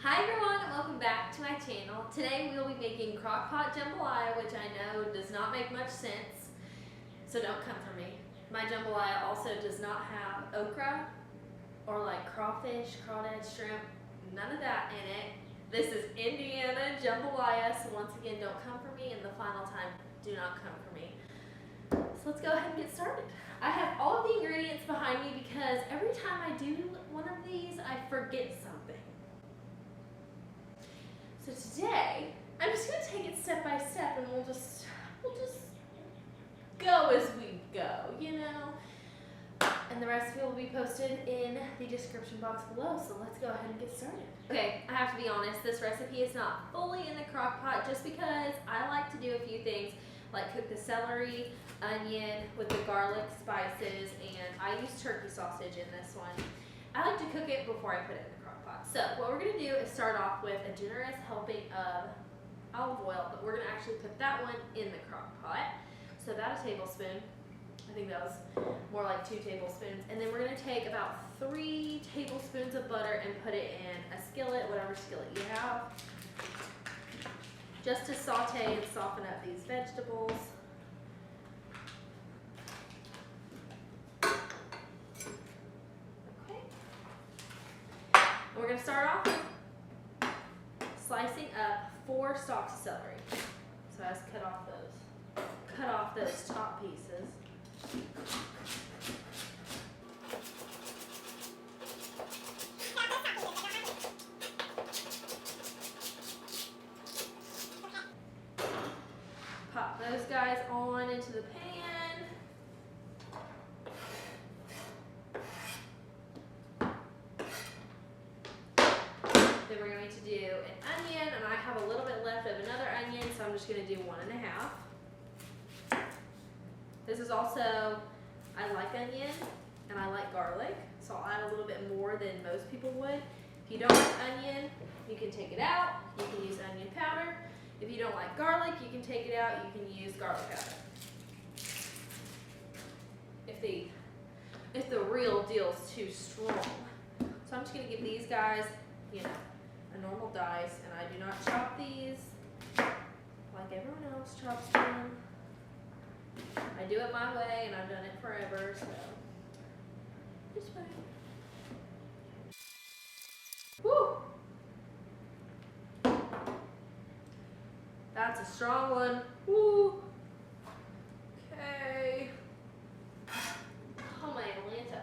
Hi everyone, and welcome back to my channel. Today we will be making Crockpot Jambalaya, which I know does not make much sense, so don't come for me. My jambalaya also does not have okra or like crawfish, crawdad, shrimp, none of that in it. This is Indiana jambalaya, so once again, don't come for me, and the final time, do not come for me. So let's go ahead and get started. I have all of the ingredients behind me because every time I do one of these, I forget something. So today, I'm just going to take it step by step and we'll just go as we go, you know? And the recipe will be posted in the description box below, so let's go ahead and get started. Okay, I have to be honest, this recipe is not fully in the crock pot just because I like to do a few things, like cook the celery, onion with the garlic, spices, and I use turkey sausage in this one. I like to cook it before I put it in the crock pot. So what we're going to do is start off with a generous helping of olive oil, but we're going to actually put that one in the crock pot. So about a tablespoon. I think that was more like 2 tablespoons. And then we're going to take about 3 tablespoons of butter and put it in a skillet, whatever skillet you have, just to saute and soften up these vegetables. Okay. And we're going to start off slicing up 4 stalks of celery. So I just cut off those top pieces. Pop those guys on into the pan. Then we're going to do an onion, and I have a little bit left of another onion, so I'm just going to do 1 1/2. This is also, I like onion and I like garlic, so I'll add a little bit more than most people would. If you don't like onion, you can take it out. You can use onion powder. If you don't like garlic, you can take it out. You can use garlic powder. If the real deal is too strong. So I'm just going to give these guys, you know, a normal dice, and I do not chop these like everyone else chops them. I do it my way, and I've done it forever, so it's fine. Woo! That's a strong one. Woo! Okay. Oh my Atlanta.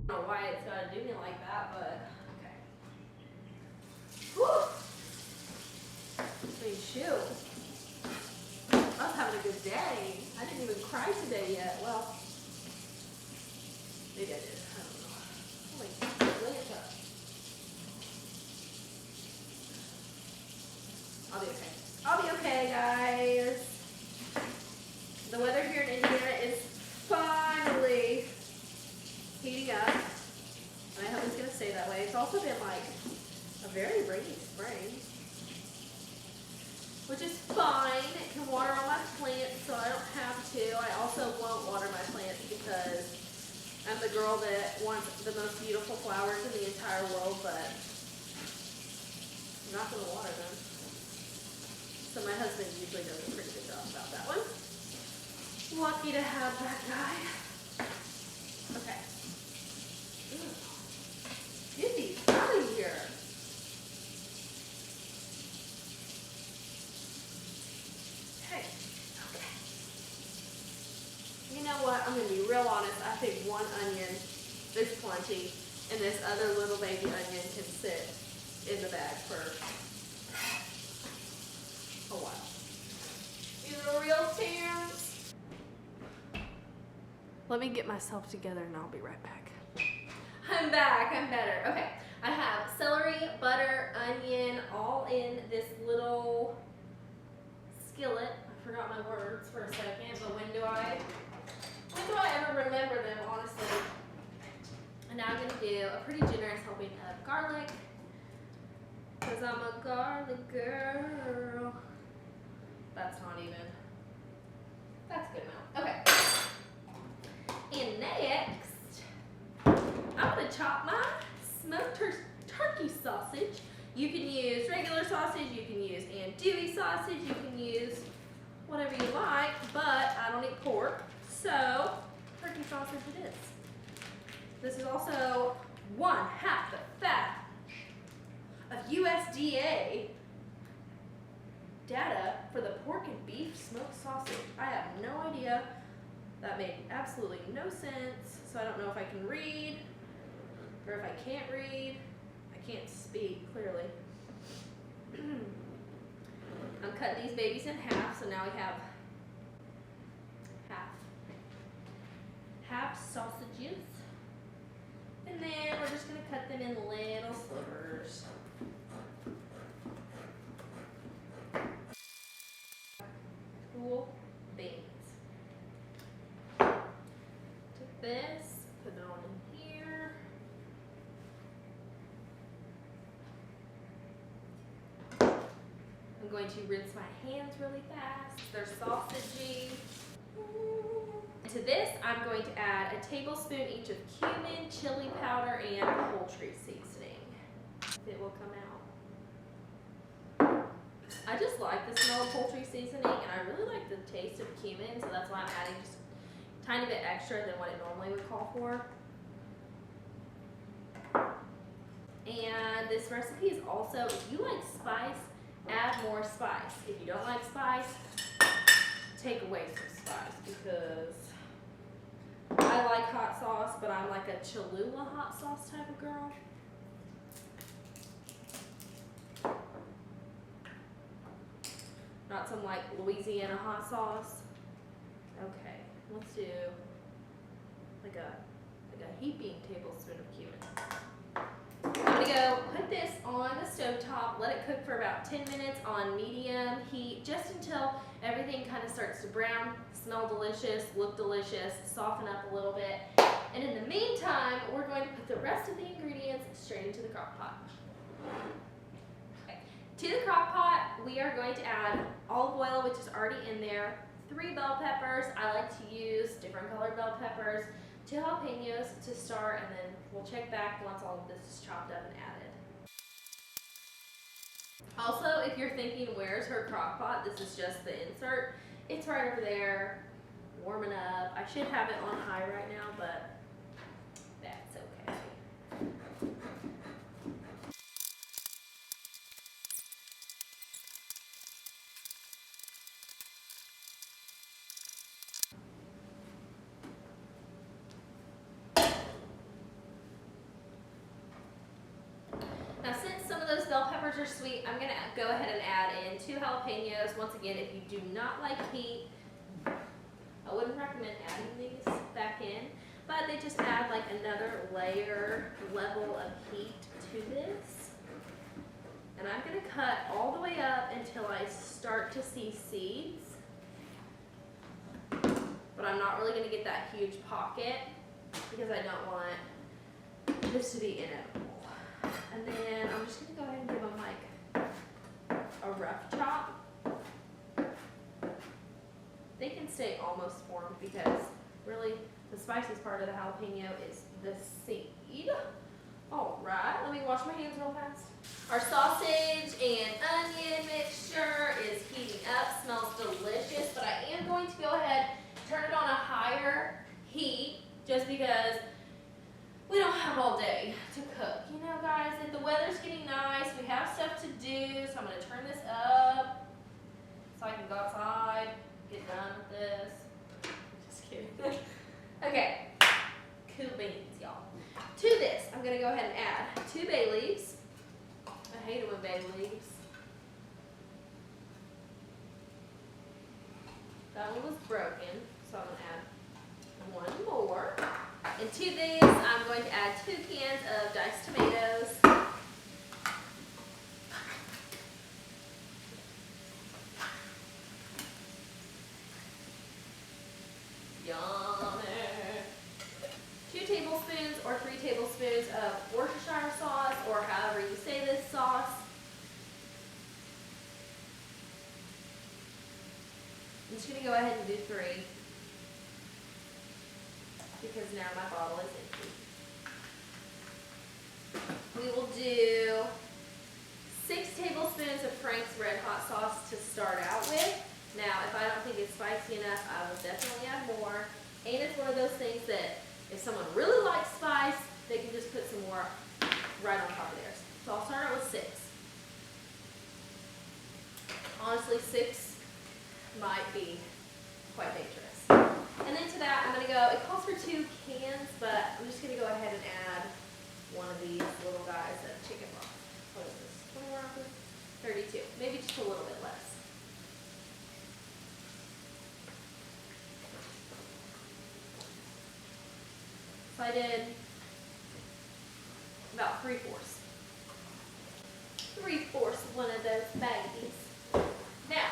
I don't know why it's gotta do me like that, but okay. Woo! Hey, shoot. I was having a good day. I didn't even cry today yet. Well, maybe I did. I don't know. Holy Atlanta. I'll be okay. I'll be okay, guys. The weather here in Indiana is finally heating up, and I hope it's going to stay that way. It's also been like a very rainy spring, which is fine. It can water all my plants, so I don't have to. I also won't water my plants because I'm the girl that wants the most beautiful flowers in the entire world, but I'm not going to water them. So my husband usually does a pretty good job about that one. Lucky to have that guy. Okay. Get these out of here. Okay. Okay. You know what? I'm going to be real honest. I think 1 onion is plenty, and this other little baby onion can sit in the bag for a while. These are real tears. Let me get myself together and I'll be right back. I'm back, I'm better. Okay, I have celery, butter, onion, all in this little skillet. I forgot my words for a second, but when do I ever remember them, honestly? And now I'm gonna do a pretty generous helping of garlic, because I'm a garlic girl. About That's not even, that's a good amount. Okay. And next, I'm gonna chop my smoked turkey sausage. You can use regular sausage, you can use andouille sausage, you can use whatever you like, but I don't eat pork, so turkey sausage it is. This is also 1/2 the fat of USDA data for the pork and beef smoked sausage. I have no idea. That made absolutely no sense, so I don't know if I can read, or if I can't read. I can't speak clearly. I'm cutting these babies in half, so now we have half sausages. And then we're just gonna cut them in little slivers. Cool beans. Take this, put it on in here. I'm going to rinse my hands really fast. They're sausagey. To this, I'm going to add a tablespoon each of cumin, chili powder, and poultry seasoning. It will come out. I just like the smell of poultry seasoning, and I really like the taste of cumin, so that's why I'm adding just a tiny bit extra than what it normally would call for. And this recipe is also, if you like spice, add more spice. If you don't like spice, take away some spice, because I like hot sauce, but I'm like a Cholula hot sauce type of girl. Not some like Louisiana hot sauce. Okay, let's do like a heaping tablespoon of cumin. I'm gonna go put this on the stovetop, let it cook for about 10 minutes on medium heat, just until everything kind of starts to brown, smell delicious, look delicious, soften up a little bit. And in the meantime, we're going to put the rest of the ingredients straight into the crock pot. Okay. To the crock pot, we are going to add olive oil, which is already in there, 3 bell peppers. I like to use different colored bell peppers, 2 jalapeños to start, and then we'll check back once all of this is chopped up and added. Also, if you're thinking, where's her crock pot? This is just the insert. It's right over there, warming up. I should have it on high right now, but that's okay. Now, since some of those bell peppers are sweet, I'm gonna go ahead and add in 2 jalapeños. Once again, if you do not like heat, I wouldn't recommend adding these back in, but they just add like another level of heat to this. And I'm gonna cut all the way up until I start to see seeds, but I'm not really gonna get that huge pocket because I don't want this to be inedible. And then I'm just gonna go ahead and give them like a rough chop. They can stay almost formed because really the spiciest part of the jalapeno is the seed. All right, let me wash my hands real fast. Our sausage and onion mixture is heating up, smells delicious, but I am going to go ahead and turn it on a higher heat just because we don't have all day to cook. You know, guys, if the weather's getting nice, we have stuff to do, so I'm gonna turn this up so I can go outside, get done with this. Just kidding. Okay, cool beans, y'all. To this, I'm gonna go ahead and add 2 bay leaves. I hate it with bay leaves. That one was broken, so I'm gonna add 1 more. And to this, I'm going to add 2 cans of diced tomatoes. Yummy. 2 tablespoons or 3 tablespoons of Worcestershire sauce, or however you say this sauce. I'm just going to go ahead and do 3 because now my bottle is empty. We will do 6 tablespoons of Frank's Red Hot sauce to start out with. Now, if I don't think it's spicy enough, I will definitely add more. And it's one of those things that if someone really likes spice, they can just put some more right on top of theirs. So I'll start out with 6. Honestly, 6 might be quite dangerous. And then to that, I'm going to go, it calls for 2 cans, but I'm just going to go ahead and add one of these little guys of chicken broth. What is this, 21 ounces? 32, maybe just a little bit less. So I did about 3/4. 3/4 of one of those baggies. Now,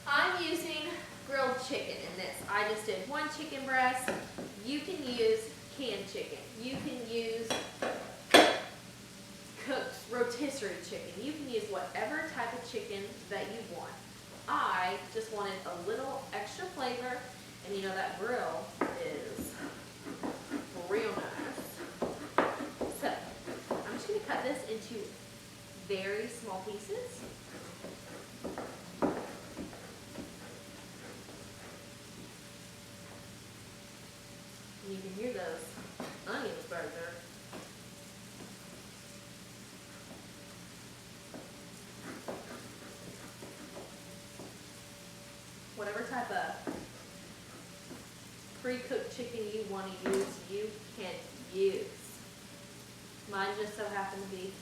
I'm using grilled chicken in this. I just did 1 chicken breast. You can use canned chicken. You can use cooked rotisserie chicken. You can use whatever type of chicken that you want. I just wanted a little extra flavor, and you know that grill is real nice. So, I'm just going to cut this into very small pieces. And you can hear those onions burger. Whatever type of pre-cooked chicken you want to use, you can use. Mine just so happened to be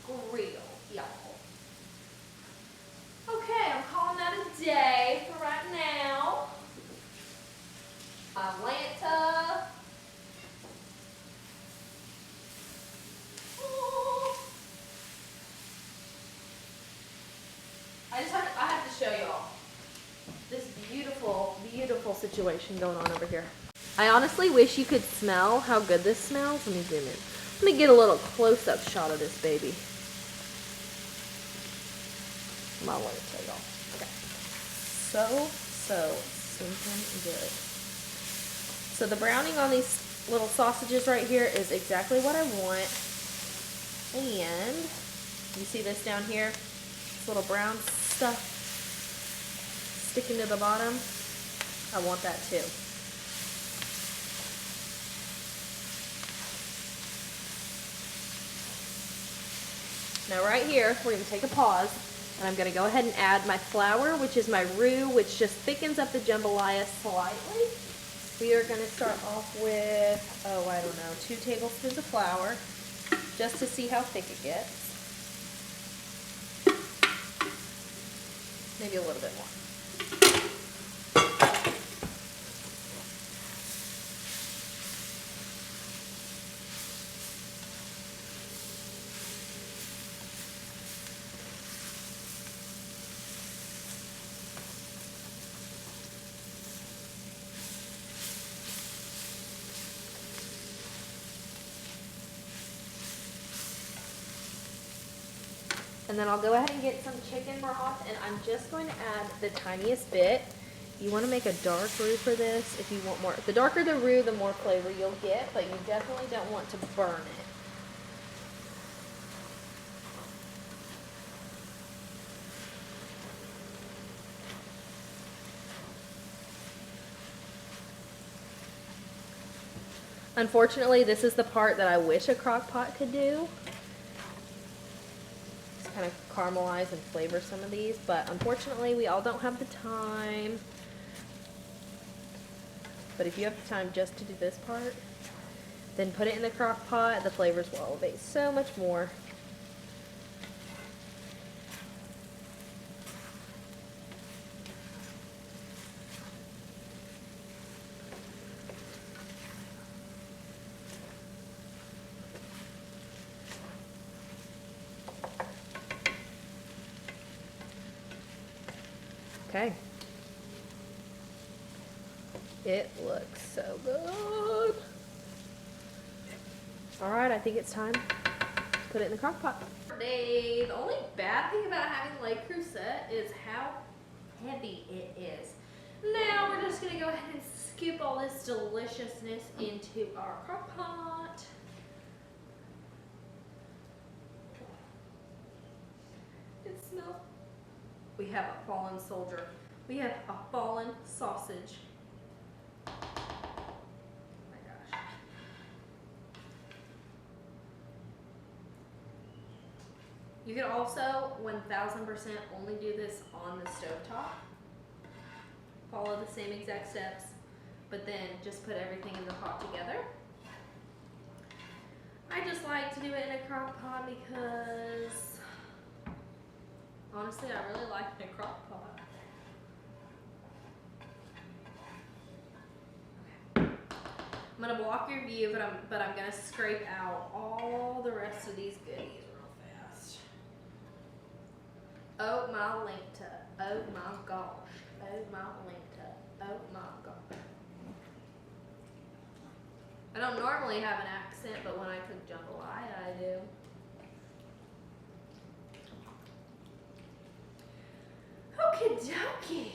grilled, y'all. Okay, I'm calling that a day for right now. Atlanta. Oh. I have to show y'all this beautiful situation going on over here. I honestly wish you could smell how good this smells. Let me zoom in. Let me get a little close-up shot of this baby. I want to tell y'all. Okay. So stinking good. So the browning on these little sausages right here is exactly what I want. And you see this down here? This little brown stuff sticking to the bottom. I want that too. Now right here, we're going to take a pause, and I'm going to go ahead and add my flour, which is my roux, which just thickens up the jambalaya slightly. We are going to start off with, 2 tablespoons of flour, just to see how thick it gets. Maybe a little bit more. And then I'll go ahead and get some chicken broth, and I'm just going to add the tiniest bit. You want to make a dark roux for this if you want more. The darker the roux, the more flavor you'll get, but you definitely don't want to burn it. Unfortunately, this is the part that I wish a crock pot could do. Kind of caramelize and flavor some of these, but unfortunately we all don't have the time. But if you have the time just to do this part, then put it in the crock pot. The flavors will elevate so much more. Okay. It looks so good. All right, I think it's time to put it in the crock pot. for day. The only bad thing about having Le Creuset is how heavy it is. Now we're just gonna go ahead and scoop all this deliciousness into our crock pot. It smells. We have a fallen soldier. We have a fallen sausage. Oh my gosh. You can also 1000% only do this on the stovetop. Follow the same exact steps, but then just put everything in the pot together. I just like to do it in a crock pot because honestly, I really like it in a crock pot. Okay. I'm gonna block your view, but I'm gonna scrape out all the rest of these goodies real fast. Oh my Lanta, oh my gosh, oh my Lanta, oh my gosh. I don't normally have an accent, but when I cook jambalaya, I do. Okie dokie.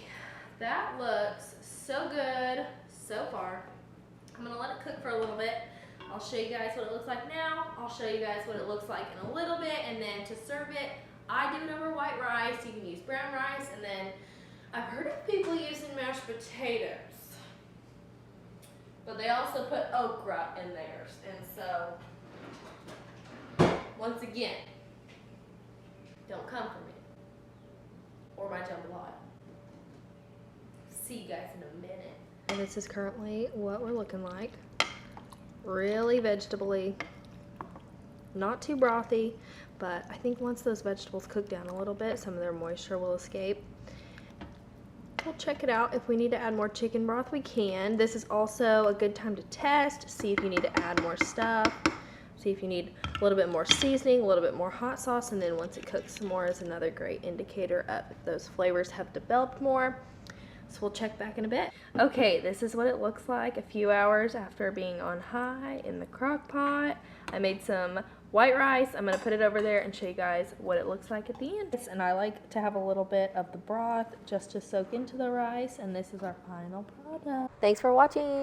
That looks so good so far. I'm gonna let it cook for a little bit. I'll show you guys what it looks like now. I'll show you guys what it looks like in a little bit, and then to serve it, I do it over white rice. You can use brown rice, and then I've heard of people using mashed potatoes, but they also put okra in theirs. And so, once again, don't come for me or my jambalaya. See you guys in a minute. And this is currently what we're looking like. Really vegetable-y, not too brothy, but I think once those vegetables cook down a little bit, some of their moisture will escape. We'll check it out. If we need to add more chicken broth, we can. This is also a good time to test, see if you need to add more stuff, see if you need a little bit more seasoning, a little bit more hot sauce, and then once it cooks some more is another great indicator of if those flavors have developed more. So we'll check back in a bit. Okay, this is what it looks like a few hours after being on high in the crock pot. I made some white rice. I'm gonna put it over there and show you guys what it looks like at the end. And I like to have a little bit of the broth just to soak into the rice, and this is our final product. Thanks for watching.